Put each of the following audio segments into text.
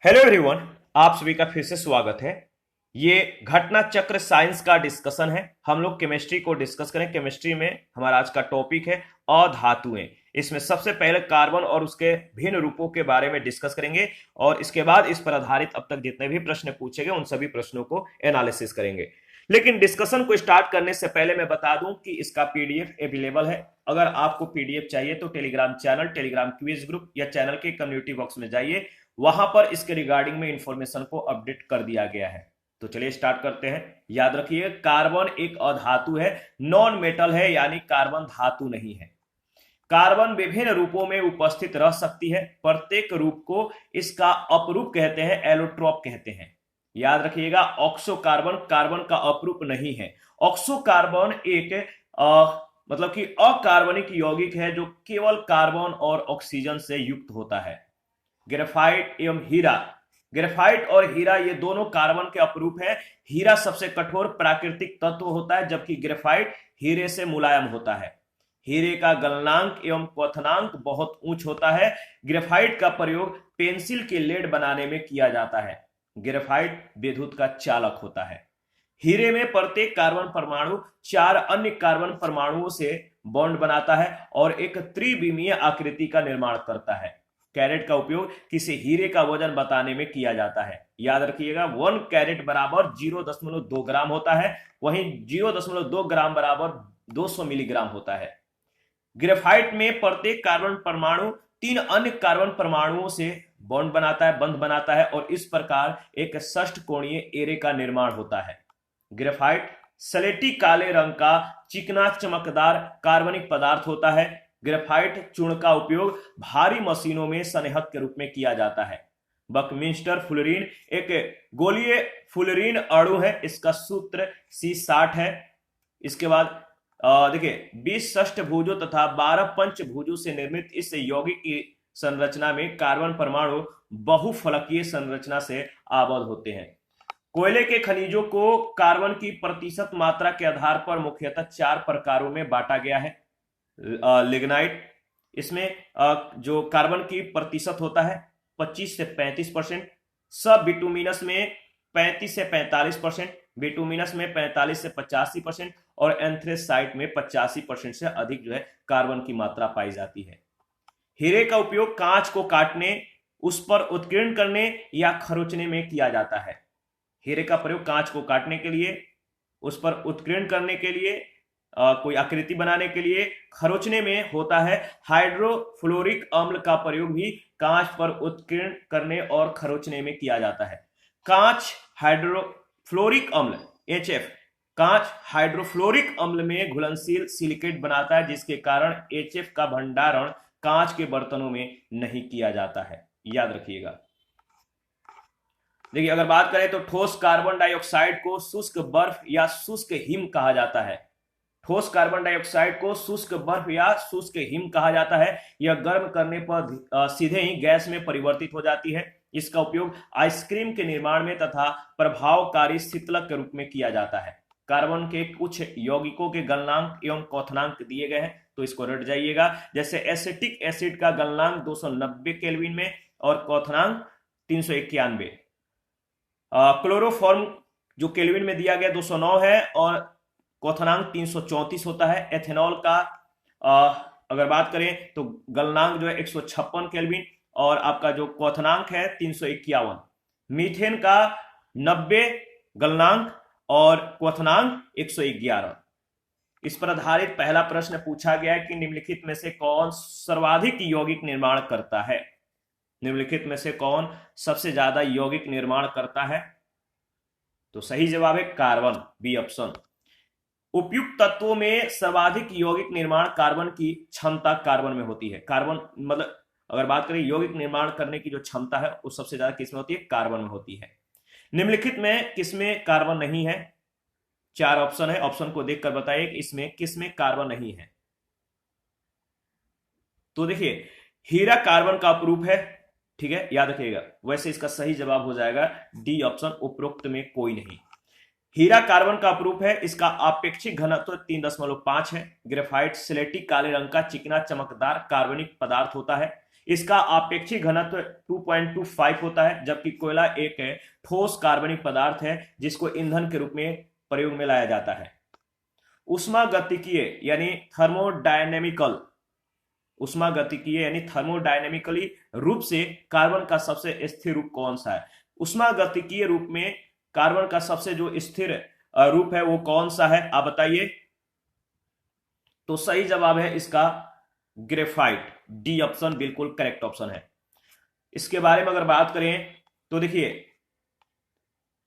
Hello everyone, आप सभी का फिर से स्वागत है। ये घटना चक्र साइंस का डिस्कशन है। हम लोग केमिस्ट्री को डिस्कस करें। केमिस्ट्री में हमारा आज का टॉपिक है अधातुएं। इसमें सबसे पहले कार्बन और उसके भिन्न रूपों के बारे में डिस्कस करेंगे और इसके बाद इस पर आधारित अब तक जितने भी प्रश्न पूछे गए उन सभी प्रश्नों को एनालिसिस करेंगे। लेकिन डिस्कशन को स्टार्ट करने से पहले मैं बता दूं कि इसका पीडीएफ अवेलेबल है। अगर आपको पीडीएफ चाहिए तो Telegram channel, Telegram quiz group या चैनल के कम्युनिटी बॉक्स में जाइए, वहां पर इसके रिगार्डिंग में इंफॉर्मेशन को अपडेट कर दिया गया है। तो चलिए स्टार्ट करते हैं। याद रखिए, कार्बन एक अधातु है, नॉन मेटल है, यानी कार्बन धातु नहीं है। कार्बन विभिन्न रूपों में उपस्थित रह सकती है। प्रत्येक रूप को इसका अपरूप कहते हैं, एलोट्रॉप कहते हैं। याद रखिएगा, ऑक्सो कार्बन कार्बन का अपरूप नहीं है। ऑक्सो कार्बन एक मतलब कि अकार्बनिक यौगिक है जो केवल कार्बन और ऑक्सीजन से युक्त होता है। ग्रेफाइट एवं हीरा, ग्रेफाइट और हीरा ये दोनों कार्बन के अपरूप है। हीरा सबसे कठोर प्राकृतिक तत्व होता है, जबकि ग्रेफाइट हीरे से मुलायम होता है। हीरे का गलनांक एवं क्वथनांक बहुत उच्च होता है। ग्रेफाइट का प्रयोग पेंसिल के लेड बनाने में किया जाता है। ग्रेफाइट विद्युत का चालक होता है। हीरे में प्रत्येक कार्बन परमाणु 4 अन्य कार्बन परमाणुओं से बॉन्ड बनाता है और एक त्रिविमीय आकृति का निर्माण करता है। कैरेट का उपयोग किसी हीरे का वजन बताने में किया जाता है। याद रखिएगा, 1 कैरेट बराबर 0.2 ग्राम होता है, वहीं 0.2 ग्राम बराबर 200 मिलीग्राम होता है। ग्रेफाइट में प्रत्येक कार्बन परमाणु 3 अन्य कार्बन परमाणुओं से बॉन्ड बनाता है, बंध बनाता है और इस प्रकार एक षष्ठकोणीय एरे का निर्माण होता है। ग्रेफाइट सलेटी काले रंग का चिकना चमकदार कार्बनिक पदार्थ होता है। ग्रेफाइट चूर्ण का उपयोग भारी मशीनों में संहत के रूप में किया जाता है। बकमिंस्टर फुलरीन एक गोलीय फुलरीन अणु है, इसका सूत्र C60 है। इसके बाद देखिए, 20 षष्ठभुजों तथा 12 पंचभुजों से निर्मित इस यौगिक की संरचना में कार्बन परमाणु बहुफलकीय संरचना से आबद्ध होते हैं। कोयले के खनिजों को कार्बन की प्रतिशत मात्रा के आधार पर मुख्यतः 4 प्रकारों में बांटा गया है। लिग्नाइट, इसमें जो कार्बन की प्रतिशत होता है 25 से 35%। सब बिटुमिनस में 35 से 45%, बिटुमिनस में 45 से 85% और एंथ्रेसाइट में 85% से अधिक जो है कार्बन की मात्रा पाई जाती है। हीरे का उपयोग कांच को काटने, उस पर उत्कीर्ण करने या खरोचने में किया जाता है। हीरे का प्रयोग कांच को काटने के लिए, उस पर उत्कीर्ण करने के लिए, कोई आकृति बनाने के लिए, खरोचने में होता है। हाइड्रोफ्लोरिक अम्ल का प्रयोग भी कांच पर उत्कीर्ण करने और खरोचने में किया जाता है। कांच हाइड्रोफ्लोरिक अम्ल HF, कांच हाइड्रोफ्लोरिक अम्ल में घुलनशील सिलिकेट बनाता है, जिसके कारण HF का भंडारण कांच के बर्तनों में नहीं किया जाता है। याद रखिएगा। देखिए, अगर बात करें तो ठोस कार्बन डाइऑक्साइड को शुष्क बर्फ या शुष्क हिम कहा जाता है। ठोस कार्बन डाइऑक्साइड को शुष्क बर्फ या शुष्क हिम कहा जाता है। यह गर्म करने पर सीधे ही गैस में परिवर्तित हो जाती है। इसका उपयोग आइसक्रीम के निर्माण में तथा प्रभावकारी शीतलक के रूप में किया जाता है। कार्बन के कुछ यौगिकों के गलनांक एवं क्वथनांक दिए गए हैं, तो इसको रट जाइएगा। जैसे एसिटिक एसिड का गलनांक 290 केल्विन में और क्वथनांक 391। क्लोरोफॉर्म जो केल्विन में दिया गया 209 है और क्वथनांक 334 होता है। एथेनॉल का अगर बात करें तो गलनांक जो है 156 केल्विन और आपका जो क्वथनांक है 351। मीथेन का 90 गलनांक और क्वथनांक 111। इस पर आधारित पहला प्रश्न पूछा गया कि निम्नलिखित में से कौन सर्वाधिक यौगिक निर्माण करता है। निम्नलिखित में से कौन सबसे ज्यादा यौगिक निर्माण करता है? तो सही जवाब है कार्बन, बी ऑप्शन। उपयुक्त तत्वों में सर्वाधिक यौगिक निर्माण कार्बन की क्षमता कार्बन में होती है। कार्बन मतलब अगर बात करें यौगिक निर्माण करने की जो क्षमता है वो सबसे ज्यादा किसमें होती है? कार्बन में होती है। निम्नलिखित में किसमें कार्बन नहीं है? 4 ऑप्शन है, ऑप्शन को देखकर बताइए कि इसमें किसमें कार्बन नहीं है। तो देखिए, हीरा कार्बन का अपरूप है, ठीक है, याद रखिएगा। वैसे इसका सही जवाब हो जाएगा डी ऑप्शन, उपरोक्त में कोई नहीं। हीरा कार्बन का अपरूप है, इसका आपेक्षिक घनत्व 3.5 है। ग्रेफाइट स्लेटी काले रंग का चिकना चमकदार कार्बनिक पदार्थ होता है। इसका आपेक्षिक घनत्व 2.25 होता है, जबकि कोयला एक ठोस कार्बनिक पदार्थ है जिसको ईंधन के रूप में प्रयोग में लाया जाता है। उष्मागतिकीय यानी थर्मोडायनेमिकल यानी थर्मोडायनेमिकली रूप से कार्बन का सबसे स्थिर रूप कौन सा है? उष्मागतिकीय रूप में कार्बन का सबसे जो स्थिर रूप है वो कौन सा है, आप बताइए। तो सही जवाब है इसका ग्रेफाइट, डी ऑप्शन बिल्कुल करेक्ट ऑप्शन है। इसके बारे में अगर बात करें तो देखिए,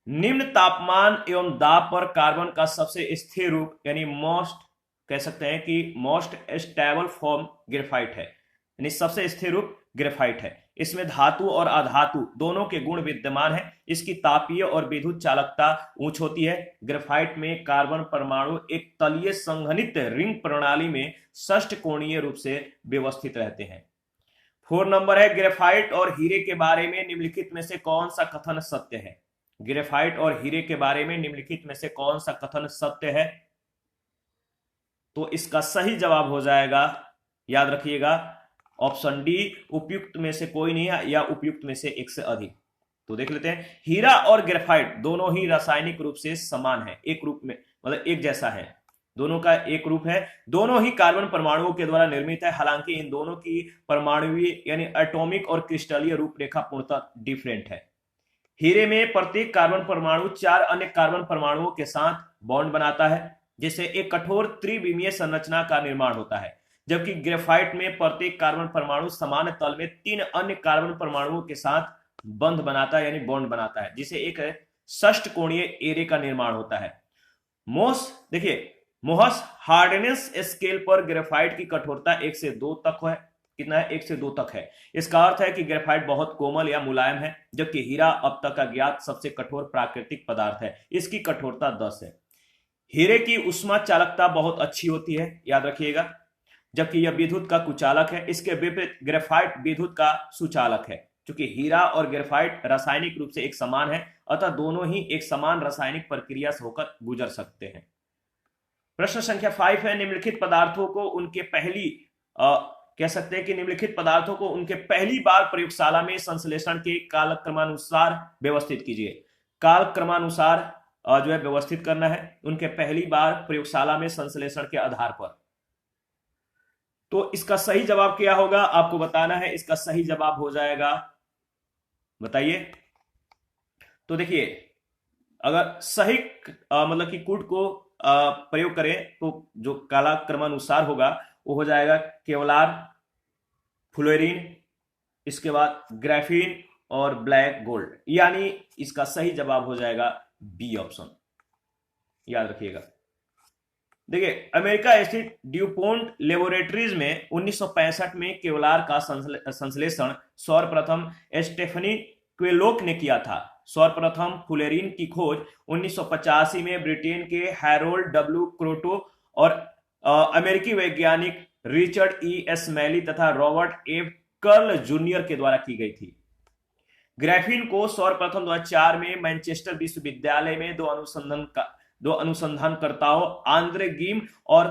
निम्न तापमान एवं दाब पर कार्बन का सबसे स्थिर रूप यानी मोस्ट, कह सकते हैं कि मोस्ट स्टेबल फॉर्म ग्रेफाइट है, यानी सबसे स्थिर रूप ग्रेफाइट है। इसमें धातु और अधातु दोनों के गुण विद्यमान है। इसकी तापीय और विद्युत चालकता उच्च होती है। ग्रेफाइट में कार्बन परमाणु एक तलीय संघनित रिंग प्रणाली में षष्ठकोणीय रूप से व्यवस्थित रहते हैं। 4 नंबर है, ग्रेफाइट और हीरे के बारे में निम्नलिखित में से कौन सा कथन सत्य है? ग्रेफाइट और हीरे के बारे में निम्नलिखित में से कौन सा कथन सत्य है? तो इसका सही जवाब हो जाएगा, याद रखिएगा, ऑप्शन डी, उपयुक्त में से कोई नहीं है या उपयुक्त में से एक से अधिक। तो देख लेते हैं, हीरा और ग्रेफाइट दोनों ही रासायनिक रूप से समान है, एक रूप में, मतलब एक जैसा है, दोनों का एक रूप है। दोनों ही कार्बन परमाणुओं के द्वारा निर्मित है। हालांकि इन दोनों की परमाणुवीय यानी एटॉमिक और क्रिस्टलीय रूपरेखा पूर्णतः डिफरेंट है। हीरे में प्रत्येक कार्बन परमाणु 4 अन्य कार्बन परमाणुओं के साथ बॉन्ड बनाता है, जिससे एक कठोर त्रिविमीय संरचना का निर्माण होता है, जबकि ग्रेफाइट में प्रत्येक कार्बन परमाणु समान तल में 3 अन्य कार्बन परमाणुओं के साथ बंध बनाता है यानी बॉन्ड बनाता है, जिसे एक षष्ठकोणीय एरे का निर्माण होता है। मोहस हार्डनेस स्केल पर ग्रेफाइट की कठोरता 1 से 2 तक है। कितना है? 1 से 2 तक है। इसका अर्थ है कि ग्रेफाइट बहुत कोमल या मुलायम है, जबकि हीरा अब तक का ज्ञात सबसे कठोर प्राकृतिक पदार्थ है, इसकी कठोरता 10 है। हीरे की उष्मा चालकता बहुत अच्छी होती है, याद रखिएगा, जबकि यह विद्युत का कुचालक है। इसके विपरीत ग्रेफाइट विद्युत का सुचालक है। क्योंकि हीरा और ग्रेफाइट रासायनिक रूप से एक समान है, अतः दोनों ही एक समान रासायनिक प्रक्रिया से होकर गुजर सकते हैं। प्रश्न संख्या 5 है, निम्नलिखित पदार्थों को उनके पहली कह सकते हैं कि निम्नलिखित पदार्थों को उनके पहली बार प्रयोगशाला में संश्लेषण के कालक्रमानुसार व्यवस्थित कीजिए। कालक्रमानुसार जो है व्यवस्थित करना है, उनके पहली बार प्रयोगशाला में संश्लेषण के आधार पर। तो इसका सही जवाब क्या होगा आपको बताना है। इसका सही जवाब हो जाएगा, बताइए। तो देखिए, अगर सही मतलब कि कूट को प्रयोग करें तो जो कालक्रमानुसार होगा वो हो जाएगा केवलार, फ्लोरीन, इसके बाद ग्राफीन और ब्लैक गोल्ड, यानी इसका सही जवाब हो जाएगा बी ऑप्शन, याद रखिएगा। देखिए, अमेरिका स्थित ड्यूपोंट लेबोरेटरीज में 1965 में केवलार का संश्लेषण सर्वप्रथम स्टेफनी क्वेलोक ने किया था। सर्वप्रथम फ्लोरीन की खोज 1985 में ब्रिटेन के हैरोल्ड डब्ल्यू क्रोटो और अमेरिकी वैज्ञानिक रिचर्ड ई स्मैली तथा रॉबर्ट ए कर्ल जूनियर के द्वारा की गई थी। ग्राफीन को सर्वप्रथम 2004 में मैनचेस्टर विश्वविद्यालय में दो अनुसंधानकर्ताओं आंद्रे गिम और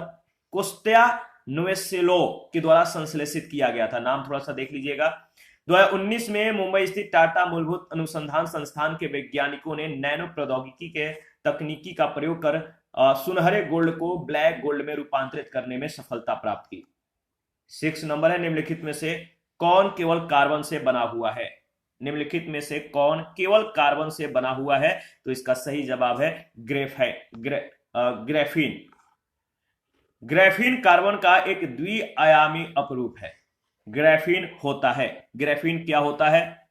कोस्त्या नोवेसेलो के द्वारा संश्लेषित किया गया था। नाम थोड़ा सा देख लीजिएगा। 2019 में मुंबई स्थित टाटा मूलभूत अनुसंधान संस्थान के वैज्ञानिकों ने नैनो प्रौद्योगिकी के तकनीकी का प्रयोग कर सुनहरे गोल्ड को ब्लैक गोल्ड में रूपांतरित करने में सफलता प्राप्त की। 6 नंबर है, निम्नलिखित में से कौन केवल कार्बन से बना हुआ है? निम्नलिखित में से कौन केवल कार्बन से बना हुआ है? तो इसका सही जवाब है ग्रेफीन। ग्रेफीन कार्बन का एक द्विआयामी अपरूप है। ग्रेफीन होता है, ग्रेफीन क्या होता है?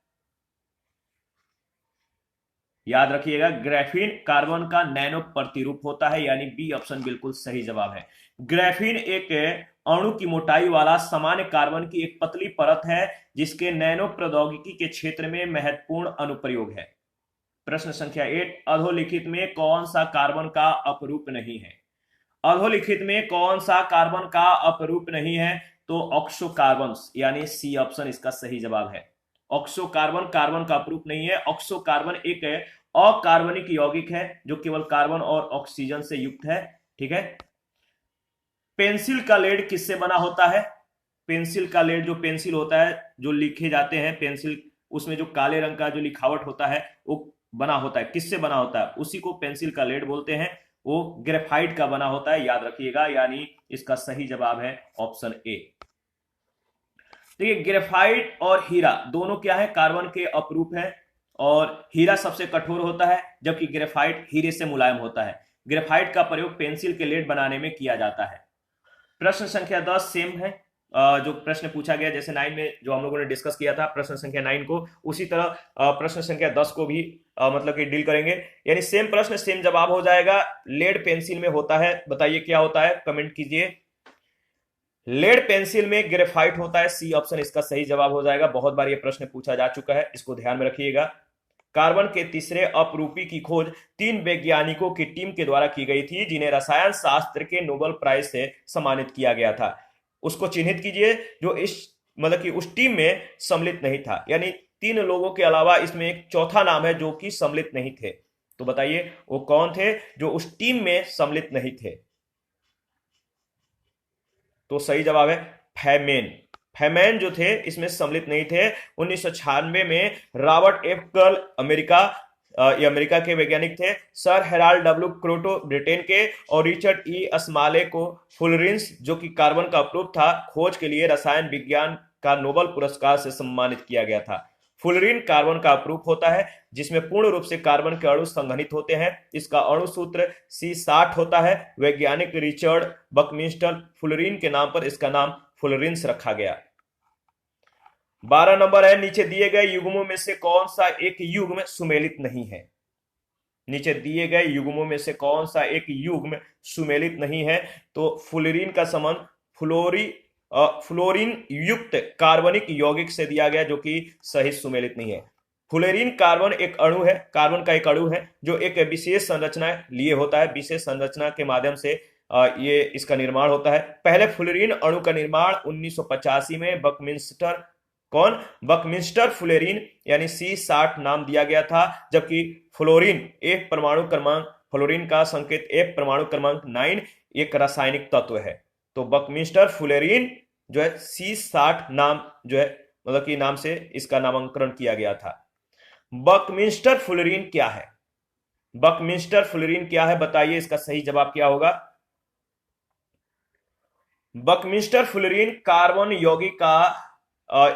याद रखिएगा, ग्रेफीन कार्बन का नैनो प्रतिरूप होता है, यानी बी ऑप्शन बिल्कुल सही जवाब है। ग्रेफीन एक अणु की मोटाई वाला सामान्य कार्बन की एक पतली परत है जिसके नैनो प्रौद्योगिकी के क्षेत्र में महत्वपूर्ण अनुप्रयोग है। प्रश्न संख्या 8, अधोलिखित में कौन सा कार्बन का अपरूप नहीं है? अधोलिखित में कौन सा कार्बन का अपरूप नहीं है? तो ऑक्सोकार्बन, यानी सी ऑप्शन इसका सही जवाब है। ऑक्सोकार्बन कार्बन का अपरूप नहीं है। ऑक्सोकार्बन एक अकार्बनिक यौगिक है जो केवल कार्बन और ऑक्सीजन से युक्त है। ठीक है। पेंसिल का लेड किससे बना होता है? पेंसिल का लेड, जो पेंसिल होता है जो लिखे जाते हैं पेंसिल, उसमें जो काले रंग का जो लिखावट होता है वो बना होता है, किससे बना होता है, उसी को पेंसिल का लेड बोलते हैं। वो ग्रेफाइट का बना होता है, याद रखिएगा। यानी इसका सही जवाब है ऑप्शन ए। देखिए ग्रेफाइट और हीरा दोनों क्या है, कार्बन के अपरूप है। और हीरा सबसे कठोर होता है जबकि ग्रेफाइट हीरे से मुलायम होता है। ग्रेफाइट का प्रयोग पेंसिल के लेड बनाने में किया जाता है। प्रश्न संख्या 10 सेम है। जो प्रश्न पूछा गया जैसे 9 में जो हम लोगों ने डिस्कस किया था प्रश्न संख्या 9 को, उसी तरह प्रश्न संख्या 10 को भी मतलब कि डील करेंगे। यानी सेम प्रश्न सेम जवाब हो जाएगा। लेड पेंसिल में होता है, बताइए क्या होता है, कमेंट कीजिए। लेड पेंसिल में ग्रेफाइट होता है, सी ऑप्शन इसका सही जवाब हो जाएगा। बहुत बार ये प्रश्न पूछा जा चुका है, इसको ध्यान में रखिएगा। कार्बन के तीसरे अपरूपी की खोज 3 वैज्ञानिकों की टीम के द्वारा की गई थी जिन्हें रसायन शास्त्र के नोबेल प्राइज से सम्मानित किया गया था। उसको चिन्हित कीजिए जो इस मतलब कि उस टीम में सम्मिलित नहीं था। यानी 3 लोगों के अलावा इसमें एक चौथा नाम है जो कि सम्मिलित नहीं थे। तो बताइए वो कौन थे जो उस टीम में सम्मिलित नहीं थे। तो सही जवाब है फैमेन। फैमेन जो थे इसमें सम्मिलित नहीं थे। 1996 में रॉबर्ट एफ कर्ल ये अमेरिका के वैज्ञानिक थे, सर हेराल्ड डब्ल्यू क्रोटो ब्रिटेन के, और रिचर्ड ई अस्माले को फुलरिन्स जो कि कार्बन का अप्रूप था खोज के लिए रसायन विज्ञान का नोबेल पुरस्कार से सम्मानित किया गया था। फुलरिन कार्बन का अप्रूप होता है जिसमें पूर्ण रूप से कार्बन के अणु संघनित होते हैं। इसका अणु सूत्र C60 होता है। वैज्ञानिक रिचर्ड बकमिंस्टर फुलरिन के नाम पर इसका नाम फुलरिन्स रखा गया। 12 नंबर है, नीचे दिए गए युग्मों में से कौन सा एक युग्म सुमेलित नहीं है। नीचे दिए गए युग्मों में से कौन सा एक युग्म सुमेलित नहीं है। तो फ्लोरीन का संबंध फ्लोरीन युक्त कार्बनिक यौगिक से दिया गया जो कि सही सुमेलित नहीं है। फ्लोरीन कार्बन एक अणु है, कार्बन का एक अणु है जो एक विशेष संरचना लिए होता है। विशेष संरचना के माध्यम से ये इसका निर्माण होता है। पहले फ्लोरीन अणु का निर्माण 1985 में बकमिंस्टर फ्लोरीन यानी C60 नाम दिया गया था। जबकि फ्लोरीन एक परमाणु क्रमांक, फ्लोरीन का संकेत F परमाणु क्रमांक 9 एक रासायनिक तत्व है। तो बकमिंस्टर फ्लोरीन जो है C60 नाम जो है मतलब कि नाम से इसका नामकरण किया गया था। बकमिंस्टर फ्लोरीन क्या है, बकमिंस्टर फ्लोरीन क्या है, बताइए इसका सही जवाब क्या होगा। बकमिंस्टर फ्लोरीन कार्बन यौगिक का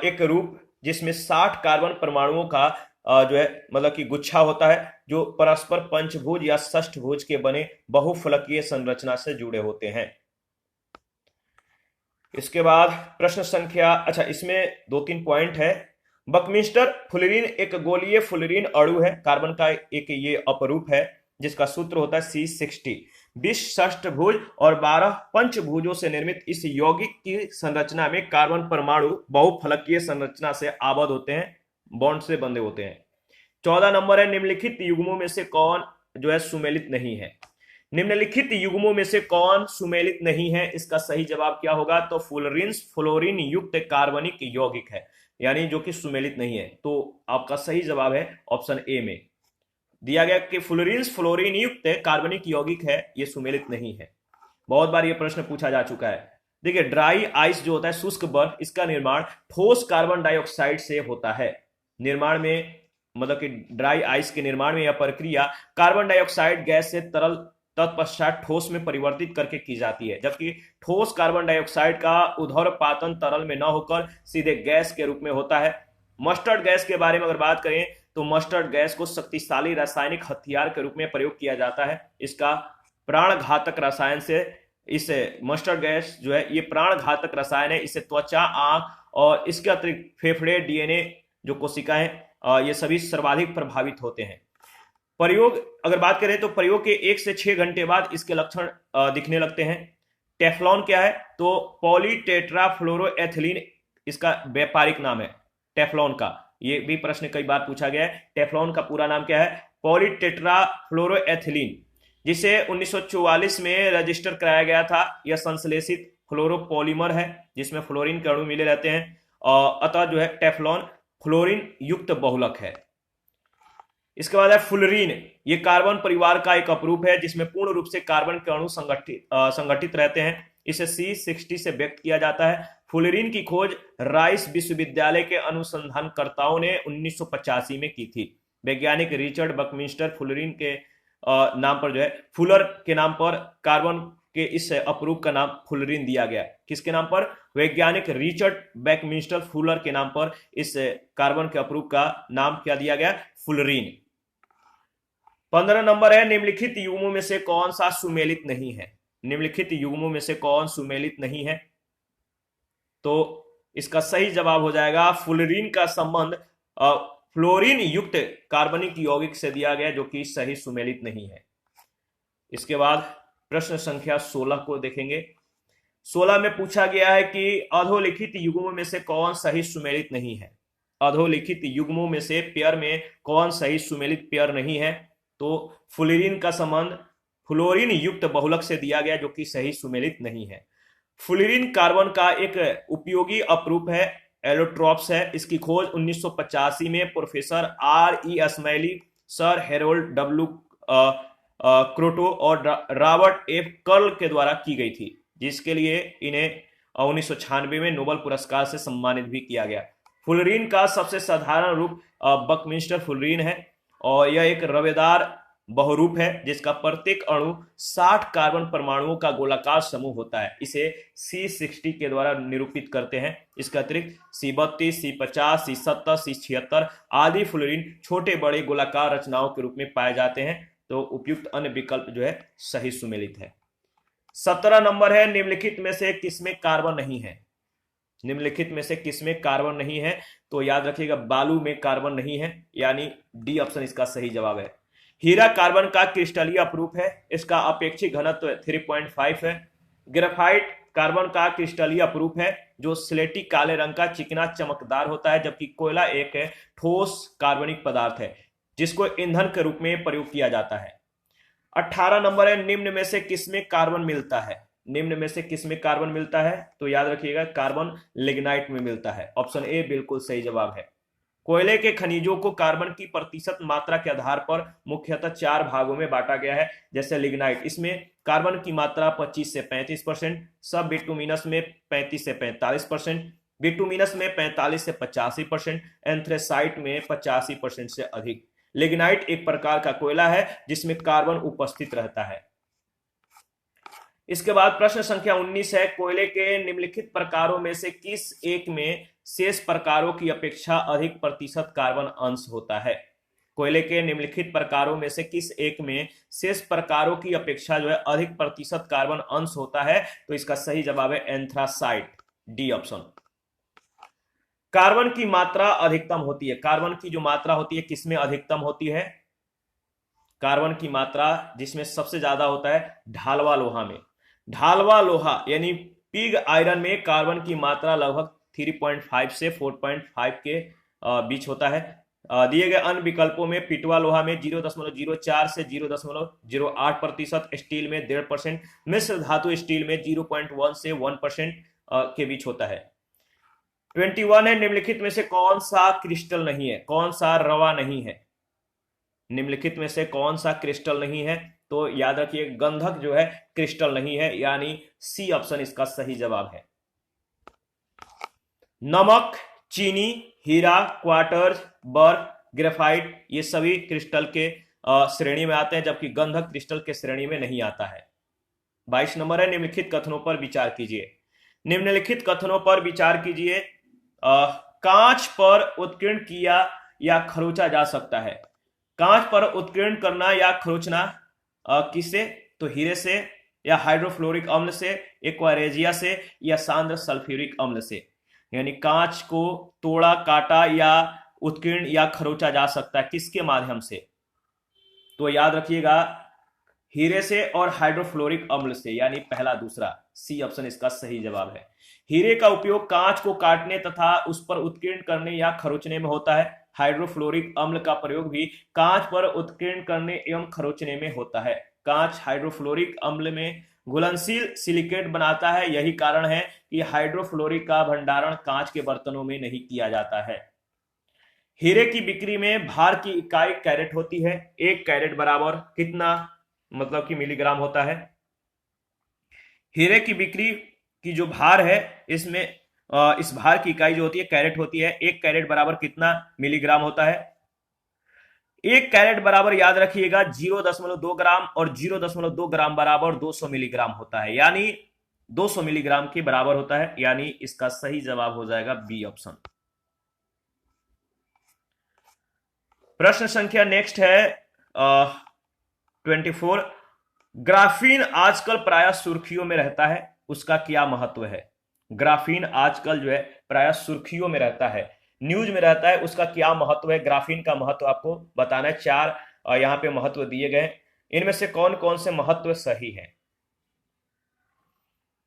एक रूप जिसमें 60 कार्बन परमाणुओं का जो है मतलब कि गुच्छा होता है जो परस्पर पंचभुज या षष्ठभुज के बने बहुफलकीय संरचना से जुड़े होते हैं। इसके बाद प्रश्न संख्या, अच्छा इसमें 2-3 पॉइंट है। बकमिंस्टर फ्लोरीन एक गोलीय फ्लोरीन अणु है, कार्बन का एक ये अपरूप है जिसका सूत्र होता है C60। 20 षष्ठभुज और 12 पंचभुजों से निर्मित इस यौगिक की संरचना में कार्बन परमाणु बहुफलकीय संरचना से आबद्ध होते हैं, बॉन्ड से बंधे होते हैं। 14 नंबर है, निम्नलिखित युग्मों में से कौन जो है सुमेलित नहीं है। निम्नलिखित युग्मों में से कौन सुमेलित नहीं है, इसका सही जवाब क्या होगा। तो फुलरिन्स फ्लोरीन युक्त कार्बनिक यौगिक है यानी जो कि सुमेलित नहीं है। तो आपका सही जवाब है ऑप्शन ए में दिया गया कि फ्लोरिन्स फ्लोरीन युक्त कार्बनिक यौगिक है, ये सुमेलित नहीं है। बहुत बार ये प्रश्न पूछा जा चुका है। देखिए ड्राई आइस जो होता है, शुष्क बर्फ, इसका निर्माण ठोस कार्बन डाइऑक्साइड से होता है। निर्माण में मतलब कि ड्राई आइस के निर्माण में यह प्रक्रिया कार्बन डाइऑक्साइड गैस से तरल तत्पश्चात ठोस में परिवर्तित करके की जाती है। जबकि ठोस कार्बन डाइऑक्साइड का उध्र्वपातन तरल में न होकर सीधे गैस के रूप में होता है। मस्टर्ड गैस के बारे में अगर बात करें तो मस्टर्ड गैस को शक्तिशाली रासायनिक हथियार के रूप में प्रयोग किया जाता है। इसका प्राण घातक रसायन से, इस मस्टर्ड गैस जो है ये प्राण घातक रसायन है। इससे त्वचा, आंख और इसके अतिरिक्त फेफड़े, DNA जो कोशिकाएं, ये सभी सर्वाधिक प्रभावित होते हैं। प्रयोग अगर बात करें तो प्रयोग के 1 से 6 घंटे बाद इसके लक्षण दिखने लगते हैं। टेफ्लॉन क्या है, तो पॉलीटेट्राफ्लोरोएथिलीन इसका व्यापारिक नाम है टेफ्लॉन का। ये भी प्रश्न कई बार पूछा गया है। टेफ्लॉन का पूरा नाम क्या है, पॉलीटेट्राफ्लोरोएथिलीन, जिसे 1944 में रजिस्टर कराया गया था। यह संश्लेषित फ्लोरोपॉलीमर है जिसमें फ्लोरीन के अणु मिले रहते हैं। अतः जो है टेफ्लॉन फ्लोरीन युक्त बहुलक है। इसके बाद है फुलरीन, ये कार्बन परिवार का एक अपरूप है जिसमें पूर्ण रूप से कार्बन के अणु संगठित रहते हैं। इसे C60 से व्यक्त किया जाता है। फ्लोरीन की खोज राइस विश्वविद्यालय के अनुसंधानकर्ताओं ने 1985 में की थी। वैज्ञानिक रिचर्ड बकमिंस्टर फ्लोरीन के नाम पर जो है फुलर के नाम पर कार्बन के इस अपरूप का नाम फ्लोरीन दिया गया। किसके नाम पर? वैज्ञानिक रिचर्ड बकमिंस्टर फुलर के नाम पर इस कार्बन के अपरूप का नाम क्या दिया गया? फ्लोरीन। 15 नंबर है, निम्नलिखित युग्मों में से कौन सा सुमेलित नहीं है? निम्नलिखित युग्मों में से कौन सुमेलित नहीं है? तो इसका सही जवाब हो जाएगा फ्लोरीन का संबंध फ्लोरीन युक्त कार्बनिक यौगिक से दिया गया, जो कि सही सुमेलित नहीं है। इसके बाद प्रश्न संख्या 16 को देखेंगे। 16 में पूछा गया है कि अधोलिखित युग्मों में से कौन सही सुमेलित नहीं है? अधोलिखित युग्मों में से पेयर में कौन सही सुमेलित पेयर नहीं है? तो फ्लोरीन का संबंध फ्लोरीन युक्त बहुलक से दिया गया, जो कि सही सुमेलित नहीं है। फ्लोरीन कार्बन का एक उपयोगी अपरूप है, एलोट्रॉप्स है। इसकी खोज 1985 में professor R.E. Smalley, sir Harold W. Kroto और रॉबर्ट F. कर्ल के द्वारा की गई थी, जिसके लिए इन्हें 1996 में नोबेल पुरस्कार से सम्मानित भी किया गया। फ्लोरीन का सबसे साधारण रूप बकमिंस्टर फ्लोरीन है और यह एक रवेदार बहुरूप है जिसका प्रत्येक अणु 60 कार्बन परमाणुओं का गोलाकार समूह होता है। इसे C60 के द्वारा निरूपित करते हैं। इसके अतिरिक्त C32, C50, C70, C76 आदि फ्लोरीन छोटे बड़े गोलाकार रचनाओं के रूप में पाए जाते हैं। तो उपयुक्त अन्य विकल्प जो है सही सुमेलित है। 17 नंबर है, निम्नलिखित में से किसमें कार्बन नहीं है? निम्नलिखित में से किसमें कार्बन नहीं है? तो याद रखिएगा बालू में कार्बन नहीं है, यानी डी ऑप्शन इसका सही जवाब है। हीरा कार्बन का क्रिस्टलीय अपरूप है, इसका अपेक्षिक घनत्व 3.5 है। ग्रेफाइट कार्बन का क्रिस्टलीय अपरूप है जो स्लेटी काले रंग का चिकना चमकदार होता है, जबकि कोयला एक ठोस कार्बनिक पदार्थ है जिसको ईंधन के रूप में प्रयोग किया जाता है। 18 नंबर है, निम्न में से किसमें कार्बन मिलता है? निम्न में से किसमें कार्बन मिलता है? तो याद रखिएगा कार्बन लिग्नाइट में मिलता है। ऑप्शन ए बिल्कुल सही जवाब है। कोयले के खनिजों को कार्बन की प्रतिशत मात्रा के आधार पर मुख्यतः 4 भागों में बांटा गया है। जैसे लिग्नाइट, इसमें कार्बन की मात्रा 25 से 35%, सब बिटुमिनस में 35 से 45%, बिटुमिनस में 45 से 85%, एंथ्रेसाइट में 85% से अधिक। लिग्नाइट एक प्रकार का कोयला है जिसमें कार्बन उपस्थित रहता है। इसके बाद प्रश्न संख्या 19 है, कोयले के निम्नलिखित प्रकारों में से किस एक में शेष प्रकारों की अपेक्षा अधिक प्रतिशत कार्बन अंश होता है? कोयले के निम्नलिखित प्रकारों में से किस एक में शेष प्रकारों की अपेक्षा जो है अधिक प्रतिशत कार्बन अंश होता है? तो इसका सही जवाब है एंथ्रासाइट, डी ऑप्शन। कार्बन की मात्रा अधिकतम होती है, कार्बन की जो मात्रा होती है किसमें अधिकतम होती है? कार्बन की मात्रा जिसमें सबसे ज्यादा होता है ढालवा लोहा में। ढालवा लोहा यानी पिग आयरन में कार्बन की मात्रा लगभग 3.5 से 4.5 के बीच होता है। दिए गए अन्य विकल्पों में पिटवा लोहा में 0.04 से 0.08%, स्टील में 1.5%, मिश्र धातु स्टील में 0.1 से 1% के बीच होता है। 21 है, निम्नलिखित में से कौन सा क्रिस्टल नहीं है? कौन सा रवा नहीं है? निम्नलिखित में से कौन सा क्रिस्टल नहीं है? तो याद रखिए गंधक जो है क्रिस्टल नहीं है, यानी सी ऑप्शन इसका सही जवाब है। नमक, चीनी, हीरा, क्वार्टज, बर्फ, ग्रेफाइट ये सभी क्रिस्टल के श्रेणी में आते हैं, जबकि गंधक क्रिस्टल के श्रेणी में नहीं आता है। 22 नंबर है, निम्नलिखित कथनों पर विचार कीजिए। निम्नलिखित कथनों पर विचार कीजिए। कांच पर उत्कीर्ण किया या खरोचा जा सकता है। कांच पर उत्कीर्ण करना या खरोचना किससे? तो हीरे से, या हाइड्रोफ्लोरिक अम्ल से, एक्वारेजिया से, या सांद्र सल्फ्यूरिक अम्ल से। यानी कांच को तोड़ा, काटा या उत्कीर्ण या खरोचा जा सकता है किसके माध्यम से? तो याद रखिएगा हीरे से और हाइड्रोफ्लोरिक अम्ल से, यानी पहला दूसरा, सी ऑप्शन इसका सही जवाब है। हीरे का उपयोग कांच को काटने तथा उस पर उत्कीर्ण करने या खरोचने में होता है। हाइड्रोफ्लोरिक अम्ल का प्रयोग भी कांच पर उत्कीर्ण करने एवं खरोचने में होता है। कांच हाइड्रोफ्लोरिक अम्ल में घुलनशील सिलिकेट बनाता है, यही कारण है कि हाइड्रोफ्लोरिक का भंडारण कांच के बर्तनों में नहीं किया जाता है। हीरे की बिक्री में भार की इकाई कैरेट होती है। 1 कैरेट बराबर कितना मतलब कि मिलीग्राम होता है? हीरे की बिक्री की जो भार है इसमें इस भार की इकाई जो होती है कैरेट होती है। एक कैरेट बराबर कितना मिलीग्राम होता है? एक कैरेट बराबर याद रखिएगा 0.2 ग्राम, और 0.2 ग्राम बराबर 200 मिलीग्राम होता है, यानी 200 मिलीग्राम के बराबर होता है, यानी इसका सही जवाब हो जाएगा बी ऑप्शन। प्रश्न संख्या नेक्स्ट है 24। ग्राफीन आजकल प्रायः सुर्खियों में रहता है, उसका क्या महत्व है? ग्राफीन आजकल जो है प्रायः सुर्खियों में रहता है, न्यूज में रहता है, उसका क्या महत्व है? ग्राफीन का महत्व आपको बताना है। चार यहां पे महत्व दिए गए, इनमें से कौन कौन से महत्व सही है?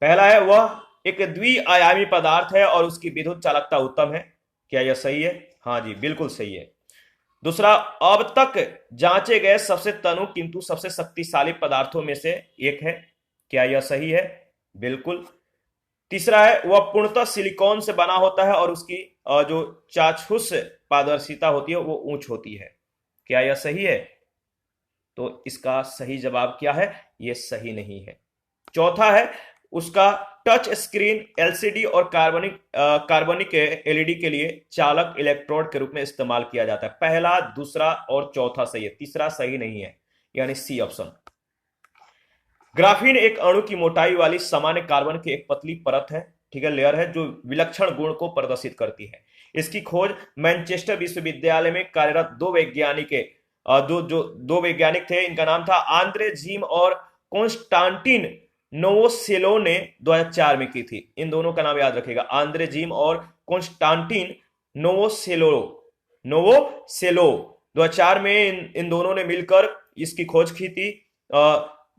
पहला है वह एक द्विआयामी पदार्थ है और उसकी विद्युत चालकता उत्तम है। क्या यह सही है? हाँ जी, बिल्कुल सही है। दूसरा, अब तक जांचे गए सबसे तनु किंतु सबसे शक्तिशाली पदार्थों में से एक है। क्या यह सही है? बिल्कुल। तीसरा है वह पूर्णतः सिलिकॉन से बना होता है और उसकी जो चाक्षुष पारदर्शिता होती है वो उच्च होती है। क्या यह सही है? तो इसका सही जवाब क्या है? यह सही नहीं है। चौथा है उसका टच स्क्रीन एलसीडी और कार्बनिक एलईडी के लिए चालक इलेक्ट्रोड के रूप में इस्तेमाल किया जाता है। पहला, दूसरा और चौथा सही है, तीसरा सही नहीं है, यानी सी ऑप्शन। ग्राफीन एक अणु की मोटाई वाली सामान्य कार्बन की एक पतली परत है, ठीक है, लेयर है, जो विलक्षण गुण को प्रदर्शित करती है। इसकी खोज मैनचेस्टर विश्वविद्यालय में कार्यरत दो वैज्ञानिक थे। इनका नाम था आंद्रे जीम और कॉन्स्टांटिन नोवोसेलो ने 2004 में की थी। इन दोनों का नाम याद रखिएगा, आंद्रे जीम और कॉन्स्टांटिन नोवोसेलो। 2004 में इन दोनों ने मिलकर इसकी खोज की थी।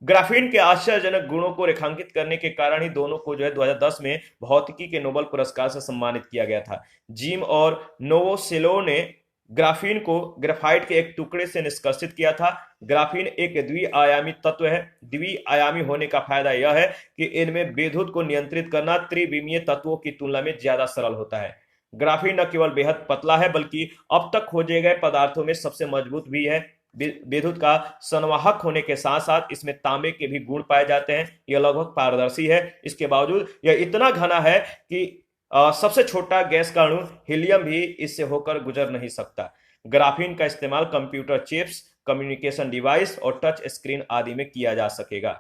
ग्राफीन के आश्चर्यजनक गुणों को रेखांकित करने के कारण ही दोनों को जो है 2010 में भौतिकी के नोबेल पुरस्कार से सम्मानित किया गया था। जिम और नोवोसेलो ने ग्राफीन को ग्रेफाइट के एक टुकड़े से निष्कर्षित किया था। ग्राफीन एक द्विआयामी तत्व है। द्विआयामी होने का फायदा यह है कि इनमें विद्युत को नियंत्रित करना त्रिविमीय तत्वों की तुलना में ज्यादा सरल होता है। ग्राफीन न केवल बेहद पतला है बल्कि अब तक खोजे गए पदार्थों में सबसे मजबूत भी है। विद्युत का संवाहक होने के साथ साथ इसमें तांबे के भी गुण पाए जाते हैं। यह लगभग पारदर्शी है। इसके बावजूद यह इतना घना है कि सबसे छोटा गैस का अणु हीलियम भी इससे होकर गुजर नहीं सकता। ग्राफीन का इस्तेमाल कंप्यूटर चिप्स, कम्युनिकेशन डिवाइस और टच स्क्रीन आदि में किया जा सकेगा।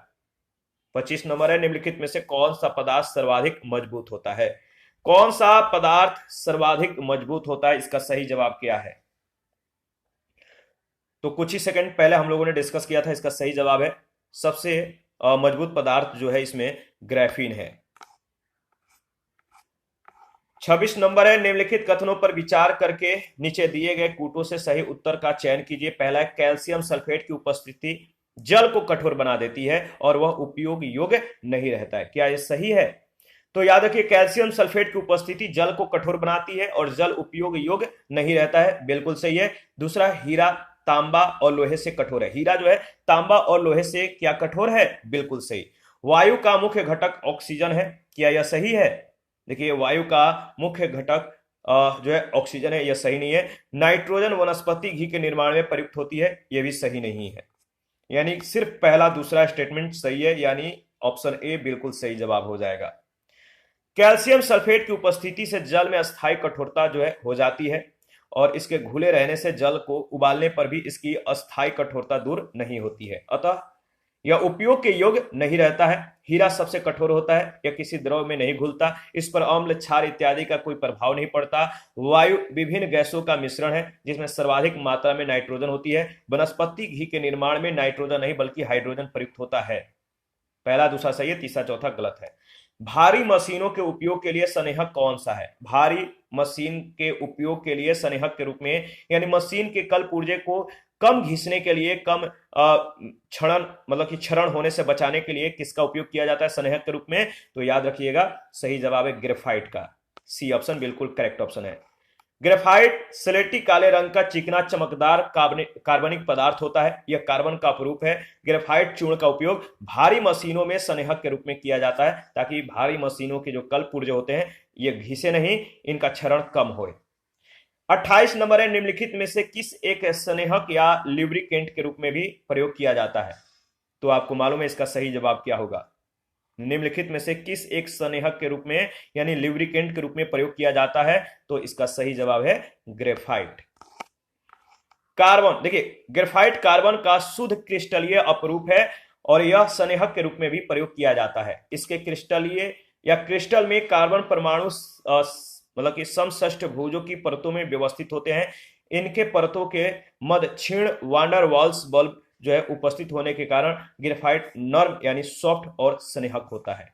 25 नंबर है, निम्नलिखित में से कौन सा पदार्थ सर्वाधिक मजबूत होता है? कौन सा पदार्थ सर्वाधिक मजबूत होता है? इसका सही जवाब क्या है? तो कुछ ही सेकंड पहले हम लोगों ने डिस्कस किया था, इसका सही जवाब है सबसे मजबूत पदार्थ जो है इसमें ग्राफीन है। 26 नंबर है, निम्नलिखित कथनों पर विचार करके नीचे दिए गए कूटों से सही उत्तर का चयन कीजिए। पहला है कैल्शियम सल्फेट की उपस्थिति जल को कठोर बना देती है और वह उपयोग योग्य नहीं रहता है। क्या यह सही है? तो याद रखिए, कैल्शियम सल्फेट की उपस्थिति जल को कठोर बनाती है और जल उपयोग योग्य नहीं रहता है, बिल्कुल सही है। दूसरा, हीरा तांबा और लोहे से कठोर है। हीरा जो है तांबा और लोहे से क्या कठोर है? बिल्कुल सही। वायु का मुख्य घटक ऑक्सीजन है। क्या यह सही है? देखिए, वायु का मुख्य घटक जो है ऑक्सीजन है, यह सही नहीं है। नाइट्रोजन वनस्पति घी के निर्माण में प्रयुक्त होती है, यह भी सही नहीं है। यानी सिर्फ पहला दूसरा स्टेटमेंट सही है, यानी ऑप्शन ए बिल्कुल सही जवाब हो जाएगा। कैल्शियम सल्फेट की उपस्थिति से जल में अस्थायी कठोरता जो है हो जाती है और इसके घुले रहने से जल को उबालने पर भी इसकी अस्थायी कठोरता दूर नहीं होती है, अतः यह उपयोग के योग्य नहीं रहता है। हीरा सबसे कठोर होता है, यह किसी द्रव में नहीं घुलता, इस पर अम्ल, क्षार इत्यादि का कोई प्रभाव नहीं पड़ता। वायु विभिन्न गैसों का मिश्रण है जिसमें सर्वाधिक मात्रा में नाइट्रोजन होती है। वनस्पति घी के निर्माण में नाइट्रोजन नहीं बल्कि हाइड्रोजन प्रयुक्त होता है। पहला दूसरा सही है, तीसरा चौथा गलत है। भारी मशीनों के उपयोग के लिए सनेहक कौन सा है? भारी मशीन के उपयोग के लिए सनेहक के रूप में, यानी मशीन के कल पुर्जे को कम घिसने के लिए, कम क्षरण मतलब कि क्षरण होने से बचाने के लिए किसका उपयोग किया जाता है सनेहक के रूप में? तो याद रखिएगा, सही जवाब है ग्रेफाइट का। सी ऑप्शन बिल्कुल करेक्ट ऑप्शन है। ग्रेफाइट स्लेटी काले रंग का चिकना चमकदार कार्बनिक पदार्थ होता है। यह कार्बन का अपरूप है। ग्रेफाइट चूर्ण का उपयोग भारी मशीनों में सनेहक के रूप में किया जाता है ताकि भारी मशीनों के जो कल पुर्जे होते हैं ये घिसे नहीं, इनका क्षरण कम हो। 28 नंबर है, निम्नलिखित में से किस एक सनेहक या लिब्रिकेंट के रूप में भी प्रयोग किया जाता है? तो आपको मालूम है इसका सही जवाब क्या होगा? निम्नलिखित में से किस एक संनेहक के रूप में यानी ल्यूब्रिकेंट के रूप में प्रयोग किया जाता है? तो इसका सही जवाब है ग्रेफाइट। कार्बन, देखिए ग्रेफाइट कार्बन का शुद्ध क्रिस्टलीय अपरूप है और यह संनेहक के रूप में भी प्रयोग किया जाता है। इसके क्रिस्टलीय या क्रिस्टल में कार्बन परमाणु मतलब कि समषष्ठभुजों की परतों में व्यवस्थित होते हैं। इनके परतों के मध्य क्षीण वांडर वाल्स बल्ब जो है उपस्थित होने के कारण ग्रेफाइट नर्म यानी सॉफ्ट और स्नेहक होता है।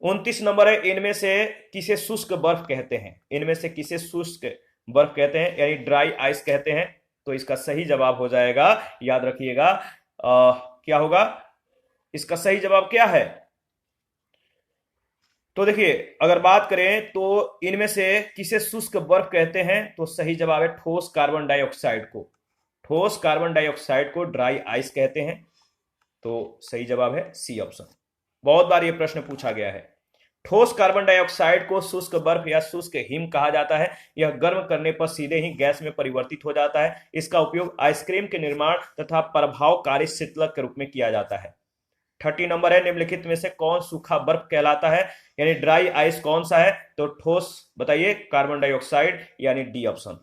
29 नंबर है, इनमें से किसे शुष्क बर्फ कहते हैं? इनमें से किसे शुष्क बर्फ कहते हैं यानी ड्राई आइस कहते हैं? तो इसका सही जवाब हो जाएगा, याद रखिएगा, क्या होगा इसका सही जवाब क्या है? तो देखिए अगर बात करें तो इनमें से किसे शुष्क बर्फ कहते हैं? तो सही जवाब है ठोस कार्बन डाइऑक्साइड को। ठोस कार्बन डाइऑक्साइड को ड्राई आइस कहते हैं। तो सही जवाब है सी ऑप्शन। बहुत बार यह प्रश्न पूछा गया है। ठोस कार्बन डाइऑक्साइड को शुष्क बर्फ या शुष्क हिम कहा जाता है। यह गर्म करने पर सीधे ही गैस में परिवर्तित हो जाता है। इसका उपयोग आइसक्रीम के निर्माण तथा प्रभावकारी शीतलक के रूप में किया जाता है। 30 नंबर है, निम्नलिखित में से कौन सूखा बर्फ कहलाता है यानी ड्राई आइस कौन सा है? तो ठोस बताइए कार्बन डाइऑक्साइड यानी डी ऑप्शन।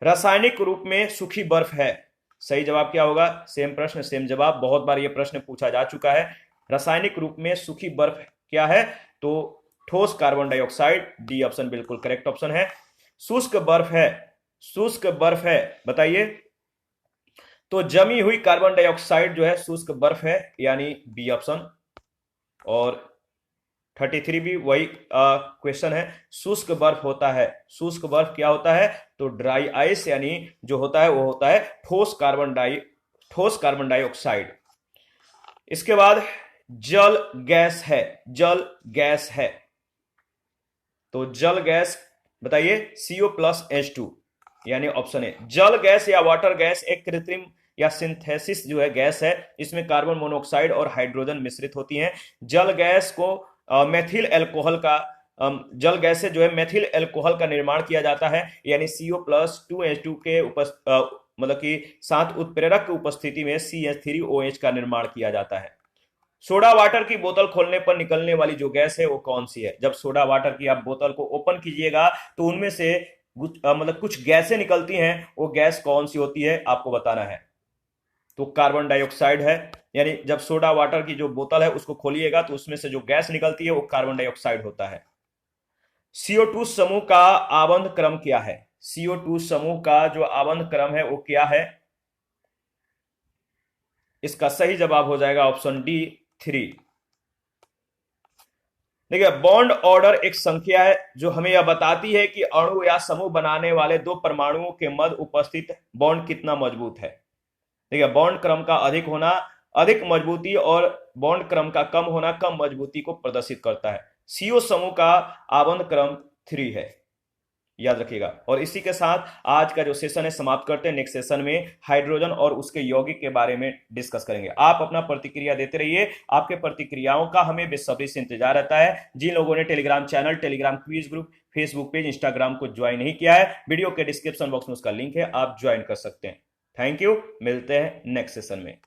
रासायनिक रूप में सूखी बर्फ है, सही जवाब क्या होगा? सेम प्रश्न सेम जवाब, बहुत बार यह प्रश्न पूछा जा चुका है। रासायनिक रूप में सूखी बर्फ क्या है? तो ठोस कार्बन डाइऑक्साइड, डी ऑप्शन बिल्कुल करेक्ट ऑप्शन है। शुष्क बर्फ है, शुष्क बर्फ है बताइए, तो जमी हुई कार्बन डाइऑक्साइड जो है शुष्क बर्फ है यानी बी ऑप्शन। और 33 भी वही क्वेश्चन है, शुष्क बर्फ होता है, शुष्क बर्फ क्या होता है? तो ड्राई आइस यानी जो होता है वो होता है ठोस कार्बन डाइऑक्साइड। इसके बाद जल गैस है, जल गैस है, तो जल गैस बताइए CO+H2 यानी ऑप्शन है। जल गैस या वाटर गैस एक कृत्रिम या सिंथेसिस जो है गैस है, इसमें कार्बन मोनोऑक्साइड और हाइड्रोजन मिश्रित होती हैं। जल गैस को मेथिल एल्कोहल का जल गैस से जो है मेथिल एल्कोहल का निर्माण किया जाता है यानी CO+2H2 के मतलब कि साथ उत्प्रेरक की उपस्थिति में CH3OH का निर्माण किया जाता है। सोडा वाटर की बोतल खोलने पर निकलने वाली जो गैस है वो कौन सी है? जब सोडा वाटर की आप बोतल को ओपन कीजिएगा तो उनमें से मतलब कुछ गैसें निकलती हैं, वो गैस कौन सी होती है आपको बताना है। तो कार्बन डाइऑक्साइड है, यानी जब सोडा वाटर की जो बोतल है उसको खोलिएगा तो उसमें से जो गैस निकलती है वो कार्बन डाइऑक्साइड होता है। CO2 समूह का आबंध क्रम क्या है? CO2 समूह का जो आबंध क्रम है वो क्या है? इसका सही जवाब हो जाएगा ऑप्शन डी 3। देखिए बॉन्ड ऑर्डर एक संख्या है जो हमें यह बताती है कि अणु या समूह बनाने वाले दो परमाणुओं के मध्य उपस्थित बॉन्ड कितना मजबूत है। देखिए बॉन्ड क्रम का अधिक होना अधिक मजबूती और बॉन्ड क्रम का कम होना कम मजबूती को प्रदर्शित करता है। CO समूह का आबंध क्रम 3 है, याद रखिएगा। और इसी के साथ आज का जो सेशन है समाप्त करते हैं। नेक्स्ट सेशन में हाइड्रोजन और उसके यौगिक के बारे में डिस्कस करेंगे। आप अपना प्रतिक्रिया देते रहिए, आपके प्रतिक्रियाओं का हमें बेसब्री से इंतजार रहता है। जिन लोगों ने Telegram channel, Telegram quiz group, Facebook page, Instagram को ज्वाइन नहीं किया है, वीडियो के डिस्क्रिप्शन बॉक्स में उसका लिंक है, आप ज्वाइन कर सकते हैं। थैंक यू, मिलते हैं नेक्स्ट सेशन में।